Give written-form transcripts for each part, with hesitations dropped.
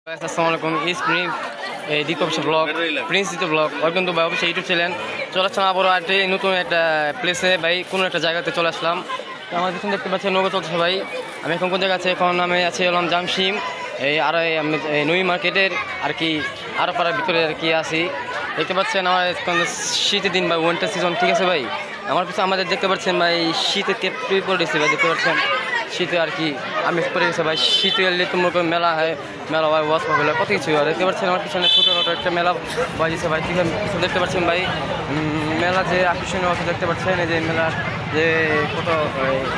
আসসালামু আলাইকুম প্রিন্স দ্বিতীয় ব্লগ প্রিন্স দ্বিতীয় ব্লগ ওয়েলকাম টু ভাই অবশ্যই ইউটিউব চ্যানেল চলে আসলাম আবারও একটা নতুন একটা প্লেসে ভাই কোনো একটা জায়গাতে চলে আসলাম। তো আমার পিছনে দেখতে পাচ্ছি নৌকা চলছে ভাই। আমি এখন কোন জায়গা আছে এখন আমি আছি হলাম জামসিম এই আর আমি নই মার্কেটের আর কি আরো পাড়ার ভিতরে আর কি আছি। দেখতে পাচ্ছেন আমার এখন শীতের দিন ভাই উইন্টার সিজন ঠিক আছে ভাই। আমার পিছনে আমাদের দেখতে পাচ্ছেন ভাই শীতের কেপি পড়েছে ভাই দেখতে পাচ্ছেন শীতে আর কি আমি পড়ে গেছে ভাই শীতে এলে তো মনে করেন মেলা হয় মেলা হয় ওয়াশ পাবে কত কিছু হয় দেখতে পাচ্ছেন আমার পিছনে ছোটোখাটো একটা মেলা বাজিয়েছে ভাই ঠিক আছে পিছনে দেখতে পাচ্ছেন ভাই মেলা যে আকর্ষণীয় আছে দেখতে পাচ্ছেন এই যে মেলা যে কত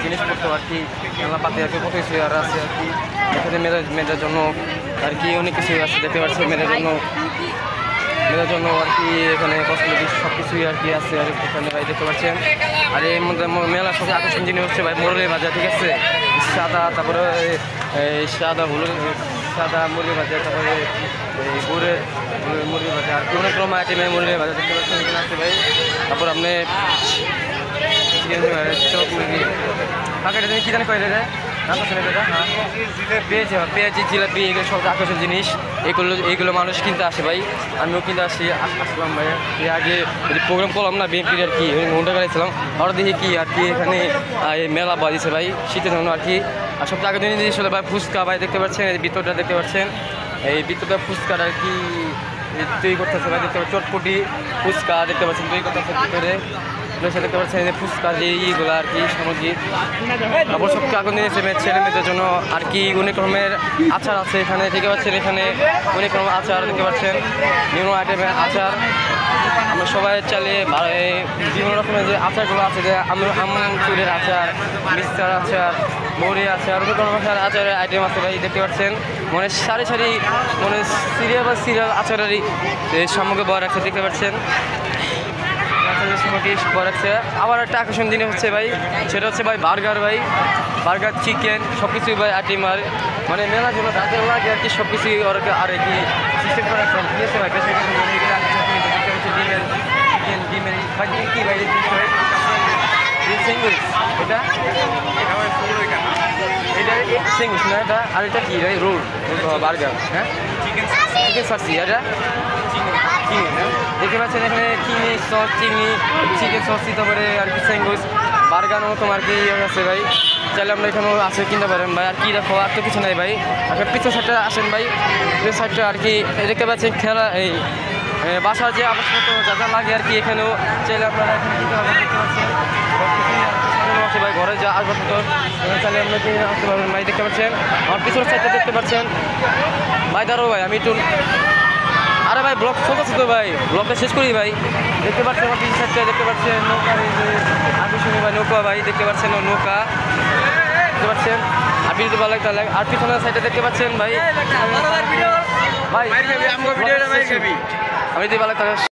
জিনিসপত্র আর কি মেলা পাতে আর কি কত কিছু আর আছে আর কি এখানে মেয়েদের জন্য আর কি অনেক কিছু আছে দেখতে পাচ্ছেন মেয়েদের জন্য আর কি এখানে কসমেটিক্স সব কিছুই আর কি আছে আর এখানে ভাই দেখতে পাচ্ছেন। আর এর মধ্যে মেলার সবচেয়ে আকর্ষণ জিনিস হচ্ছে ভাই মোরলের বাজার ঠিক আছে সাদা তারপরে সাদা মুরগি বাজার তারপরে এই গুড়ের মুরগি বাজার আর কি অনেক রকম আইটেমের মুরগির বাজার দেখতে পাচ্ছেন এখানে আছে ভাই। তারপর আপনি চোখ মুরগি পাকেটে কী জানি করে দেয় পেঁয়াজি জিলাপি এগুলো সব আকর্ষণ জিনিস এইগুলো মানুষ কিনতে আসে ভাই আমিও কিনতে আসলাম ভাই এর আগে প্রোগ্রাম করলাম না বিএনপির আর কি ঘন্টা গাড়িছিলাম আর দেখি কি আর কি এখানে মেলা বাজিয়েছে ভাই শীতের জন্য আর কি। আর সবচেয়ে আগে জিনিস হলো ভাই ফুচকা ভাই দেখতে পাচ্ছেন এই ভিতরটা দেখতে পাচ্ছেন এই ভিতরটা ফুচকাটা আর কি তৈরি করতেছে ভাই দেখতে পাচ্ছেন চটপটি ফুচকা দেখতে পাচ্ছেন তৈরি করতেছে ভিতরে দেখতে পাচ্ছেন যে ফুচকা যে ইগুলো আর কি সামগ্রী। তারপর সবচেয়ে আগুন দিয়েছে ছেলে মেয়েদের জন্য আর কি অনেক রকমের আচার আছে এখানে দেখতে পাচ্ছেন এখানে অনেক রকম আচার দেখতে পাচ্ছেন বিভিন্ন আইটেমের আচার আমরা সবাই চাইলে বিভিন্ন রকমের যে আচারগুলো আছে যে আমচুরের আচার মিক্সচার আচার বড়ি আচার অনেক রকমের আচারের আইটেম আছে ভাই দেখতে পাচ্ছেন মানে সারি সারি মানে সিরিয়াল আচারেরই সামগ্রী বড় আছে দেখতে পাচ্ছেন রাখছে। আবার একটা আকর্ষণ জিনিস হচ্ছে ভাই সেটা হচ্ছে ভাই বার্গার চিকেন সব কিছুই ভাই আইটেম আর মানে মেলার জন্য রাতের লাগে আর কি সব কিছুই আর কি সিস্টেম করা আছে ঠিক আছে ভাই ডিমের ভাই কি ভাই এটা সিঙ্গুস না এটা আর এটা কি ভাই রোল বার্গার হ্যাঁ চিকেন সার্সি এটা দেখতে পাচ্ছেন এখানে চিনি সস চিকেন সস দিতে পারে আর কি স্যান্ডউইচ বার্গার মতন আর কি আছে ভাই চাইলে আমরা এখানেও আসে কিনতে পারেন ভাই আর কি দেখো আর তো কিছু নাই ভাই আপনার পিছনের সাইডটা আসেন ভাই পিছনের সাইডটা আর কি দেখতে পাচ্ছেন খেলা এই বাসার যে আবশ্যক যা লাগে আর কি এখানেও চাইলে আপনারা এখানে দিতে হবে দেখতে পাচ্ছেন আছে ভাই ঘরে যা আসবাবপত্র চাইলে আমরা কিনে আসতে পারবেন ভাই দেখতে পাচ্ছেন আমার পিছনের সাইডটা দেখতে পাচ্ছেন ভাই দাঁড়ো ভাই আমি একটু আরে ভাই ব্লগ চলতেছে তো ভাই ব্লগটা শেষ করি ভাই দেখতে পাচ্ছেন আমার পিছন সাইডটা দেখতে পাচ্ছেন নৌকার এই যে আকর্ষণীয় ভাই নৌকা ভাই দেখতে পাচ্ছেন নৌকা দেখতে পাচ্ছেন আর ভিডিওতে ভালো লাগতে লাগে আর পিছনের সাইডে দেখতে পাচ্ছেন ভাই ভাই আমি যদি ভালো লাগতে